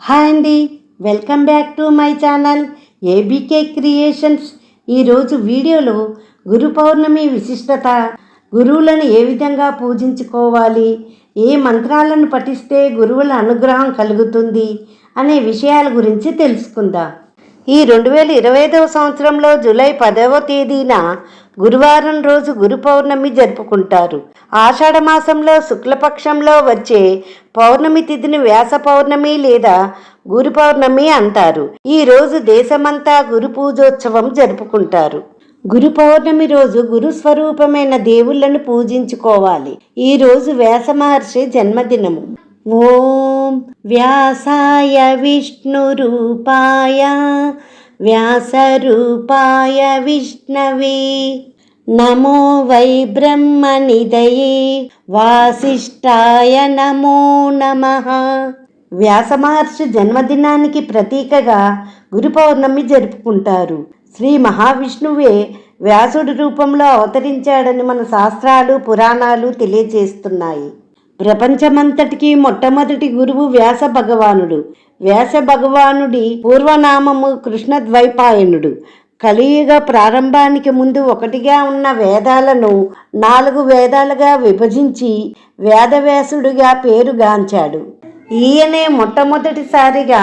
Hi అండి, welcome back to my channel ABK creations. ఈరోజు వీడియోలో గురు పౌర్ణమి విశిష్టత, గురువులను ఏ విధంగా పూజించుకోవాలి, ఏ మంత్రాలను పఠిస్తే గురువుల అనుగ్రహం కలుగుతుంది అనే విషయాల గురించి తెలుసుకుందాం. ఈ 2025వ సంవత్సరంలో జూలై 10వ తేదీన గురువారం రోజు గురు పౌర్ణమి జరుపుకుంటారు. ఆషాఢ మాసంలో శుక్లపక్షంలో వచ్చే పౌర్ణమి తిథిని వ్యాస పౌర్ణమి లేదా గురు పౌర్ణమి అంటారు. ఈ రోజు దేశమంతా గురు పూజోత్సవం జరుపుకుంటారు. గురు పౌర్ణమి రోజు గురు స్వరూపమైన దేవుళ్లను పూజించుకోవాలి. ఈ రోజు వ్యాస మహర్షి జన్మదినము. ఓం వ్యాసాయ విష్ణురూపాయ వ్యాసరూపాయ విష్ణవే నమో వై బ్రహ్మనిధయే వాసిష్ఠాయ నమో నమః. వ్యాస మహర్షి జన్మదినానికి ప్రతీకగా గురు పౌర్ణమి జరుపుకుంటారు. శ్రీ మహావిష్ణువే వ్యాసుడి రూపంలో అవతరించాడని మన శాస్త్రాలు పురాణాలు తెలియజేస్తున్నాయి. ప్రపంచమంతటికి మొట్టమొదటి గురువు వ్యాస భగవానుడు. వ్యాస భగవానుడి పూర్వనామము కృష్ణద్వైపాయనుడు. కలియుగ ప్రారంభానికి ముందు ఒకటిగా ఉన్న వేదాలను 4 వేదాలుగా విభజించి వేదవ్యాసుడిగా పేరుగాంచాడు. ఈయనే మొట్టమొదటిసారిగా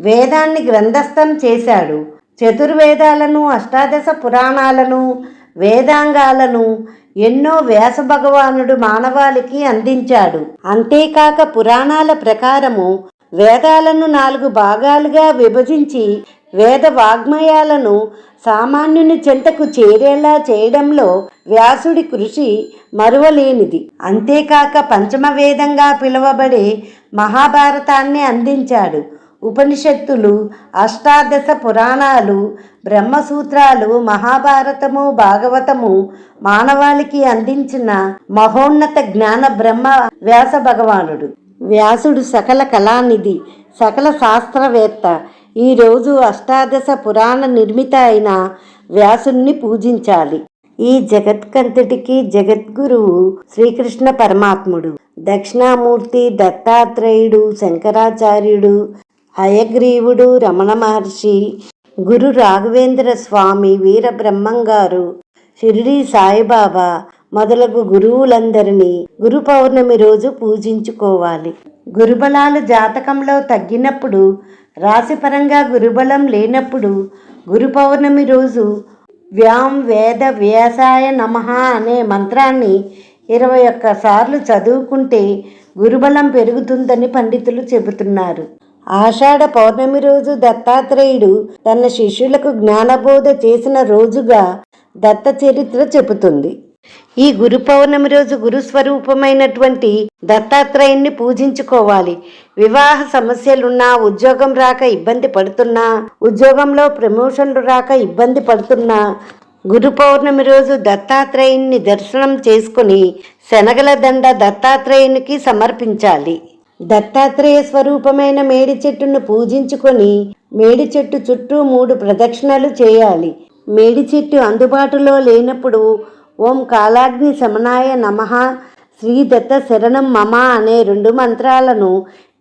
వేదాన్ని గ్రంథస్థం చేశాడు. చతుర్వేదాలను, అష్టాదశ పురాణాలను, వేదాంగాలను ఎన్నో వ్యాస భగవానుడు మానవాళికి అందించాడు. అంతేకాక పురాణాల ప్రకారము వేదాలను 4 భాగాలుగా విభజించి వేద వాగ్మయాలను సామాన్యుని చెంతకు చేరేలా చేయడంలో వ్యాసుడి కృషి మరువలేనిది. అంతేకాక పంచమ వేదంగా పిలువబడే మహాభారతాన్ని అందించాడు. ఉపనిషత్తులు, అష్టాదశ పురాణాలు, బ్రహ్మసూత్రాలు, మహాభారతము, భాగవతము మానవాళికి అందించిన మహోన్నత జ్ఞాన బ్రహ్మ వ్యాస భగవానుడు. వ్యాసుడు సకల కళానిధి, సకల శాస్త్రవేత్త. ఈరోజు అష్టాదశ పురాణ నిర్మిత అయిన వ్యాసుని పూజించాలి. ఈ జగత్కంతటికి జగద్గురువు శ్రీకృష్ణ పరమాత్ముడు. దక్షిణామూర్తి, దత్తాత్రేయుడు, శంకరాచార్యుడు, హయగ్రీవుడు, రమణ మహర్షి, గురు రాఘవేంద్ర స్వామి, వీరబ్రహ్మంగారు, షిరిడి సాయిబాబా మొదలగు గురువులందరినీ గురు పౌర్ణమి రోజు పూజించుకోవాలి. గురుబలాలు జాతకంలో తగ్గినప్పుడు, రాశిపరంగా గురుబలం లేనప్పుడు గురు పౌర్ణమి రోజు వ్యాం వేద వ్యాసాయ నమః అనే మంత్రాన్ని 21 సార్లు చదువుకుంటే గురుబలం పెరుగుతుందని పండితులు చెబుతున్నారు. ఆషాఢ పౌర్ణమి రోజు దత్తాత్రేయుడు తన శిష్యులకు జ్ఞానబోధ చేసిన రోజుగా దత్త చరిత్ర చెబుతుంది. ఈ గురు పౌర్ణమి రోజు గురు స్వరూపమైనటువంటి దత్తాత్రేయుణ్ణి పూజించుకోవాలి. వివాహ సమస్యలున్నా, ఉద్యోగం రాక ఇబ్బంది పడుతున్నా, ఉద్యోగంలో ప్రమోషన్లు రాక ఇబ్బంది పడుతున్నా గురు పౌర్ణమి రోజు దత్తాత్రేయుణ్ణి దర్శనం చేసుకుని శనగల దండ దత్తాత్రేయునికి సమర్పించాలి. దత్తాత్రేయ స్వరూపమైన మేడి చెట్టును పూజించుకొని మేడి చెట్టు చుట్టూ 3 ప్రదక్షిణలు చేయాలి. మేడి చెట్టు అందుబాటులో లేనప్పుడు ఓం కాలాగ్ని శమనాయ నమః, శ్రీ దత్త శరణం మమ అనే 2 మంత్రాలను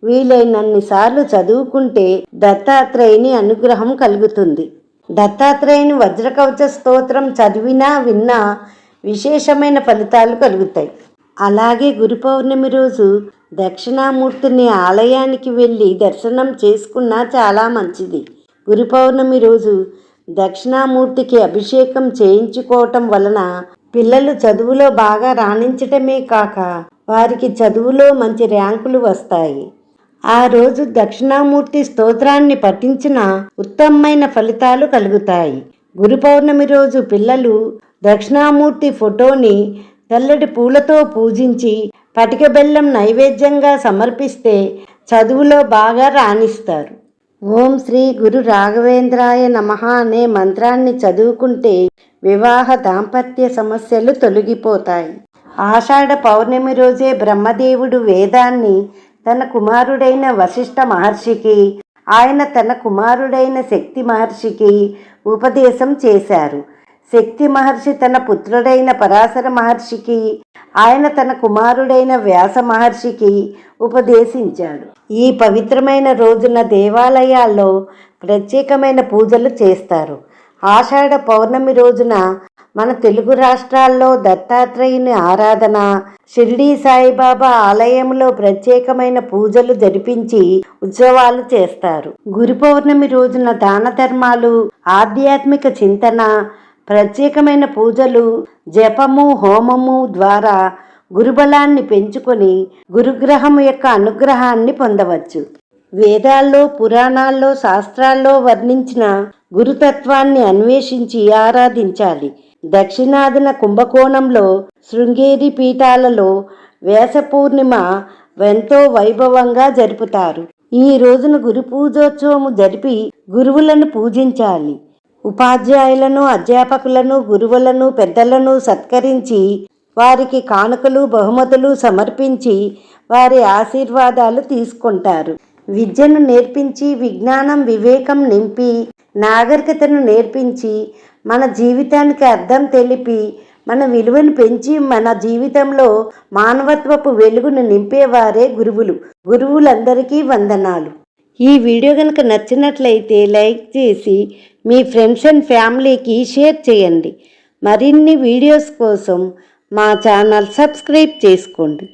వీలైనన్ని సార్లు చదువుకుంటే దత్తాత్రేయుని అనుగ్రహం కలుగుతుంది. దత్తాత్రేయుని వజ్రకవచ స్తోత్రం చదివినా విన్నా విశేషమైన ఫలితాలు కలుగుతాయి. అలాగే గురు పౌర్ణమి రోజు దక్షిణామూర్తిని ఆలయానికి వెళ్ళి దర్శనం చేసుకున్నా చాలా మంచిది. గురు పౌర్ణమి రోజు దక్షిణామూర్తికి అభిషేకం చేయించుకోవటం వలన పిల్లలు చదువులో బాగా రాణించటమే కాక వారికి చదువులో మంచి ర్యాంకులు వస్తాయి. ఆ రోజు దక్షిణామూర్తి స్తోత్రాన్ని పఠించిన ఉత్తమమైన ఫలితాలు కలుగుతాయి. గురు పౌర్ణమి రోజు పిల్లలు దక్షిణామూర్తి ఫోటోని తెల్లటి పూలతో పూజించి పటిక బెల్లం నైవేద్యంగా సమర్పిస్తే చదువులో బాగా రాణిస్తారు. ఓం శ్రీ గురు రాఘవేంద్రాయ నమః అనే మంత్రాన్ని చదువుకుంటే వివాహ దాంపత్య సమస్యలు తొలగిపోతాయి. ఆషాఢ పౌర్ణమి రోజే బ్రహ్మదేవుడు వేదాన్ని తన కుమారుడైన వశిష్ఠ మహర్షికి, ఆయన తన కుమారుడైన శక్తి మహర్షికి ఉపదేశం చేశారు. శక్తి మహర్షి తన పుత్రుడైన పరాశర మహర్షికి, ఆయన తన కుమారుడైన వ్యాస మహర్షికి ఉపదేశించాడు. ఈ పవిత్రమైన రోజున దేవాలయాల్లో ప్రత్యేకమైన పూజలు చేస్తారు. ఆషాఢ పౌర్ణమి రోజున మన తెలుగు రాష్ట్రాల్లో దత్తాత్రేయుని ఆరాధన, షిరిడీ సాయిబాబా ఆలయంలో ప్రత్యేకమైన పూజలు జరిపించి ఉత్సవాలు చేస్తారు. గురు పౌర్ణమి రోజున దాన ధర్మాలు, ఆధ్యాత్మిక చింతన, ప్రత్యేకమైన పూజలు, జపము, హోమము ద్వారా గురుబలాన్ని పెంచుకొని గురుగ్రహం యొక్క అనుగ్రహాన్ని పొందవచ్చు. వేదాల్లో, పురాణాల్లో, శాస్త్రాల్లో వర్ణించిన గురుతత్వాన్ని అన్వేషించి ఆరాధించాలి. దక్షిణాదిన కుంభకోణంలో శృంగేరి పీఠాలలో వ్యాస పూర్ణిమ ఎంతో వైభవంగా జరుపుతారు. ఈ రోజున గురు పూజోత్సవము జరిపి గురువులను పూజించాలి. ఉపాధ్యాయులను, అధ్యాపకులను, గురువులను, పెద్దలను సత్కరించి వారికి కానుకలు, బహుమతులు సమర్పించి వారి ఆశీర్వాదాలు తీసుకుంటారు. విద్యను నేర్పించి, విజ్ఞానం, వివేకం నింపి, నాగరికతను నేర్పించి, మన జీవితానికి అర్థం తెలిపి, మన విలువను పెంచి, మన జీవితంలో మానవత్వపు వెలుగును నింపేవారే గురువులు. గురువులందరికీ వందనాలు. ఈ వీడియో కనుక నచ్చినట్లయితే లైక్ చేసి మీ ఫ్రెండ్స్ అండ్ ఫ్యామిలీకి షేర్ చేయండి. మరిన్ని వీడియోస్ కోసం మా ఛానల్ సబ్స్క్రైబ్ చేసుకోండి.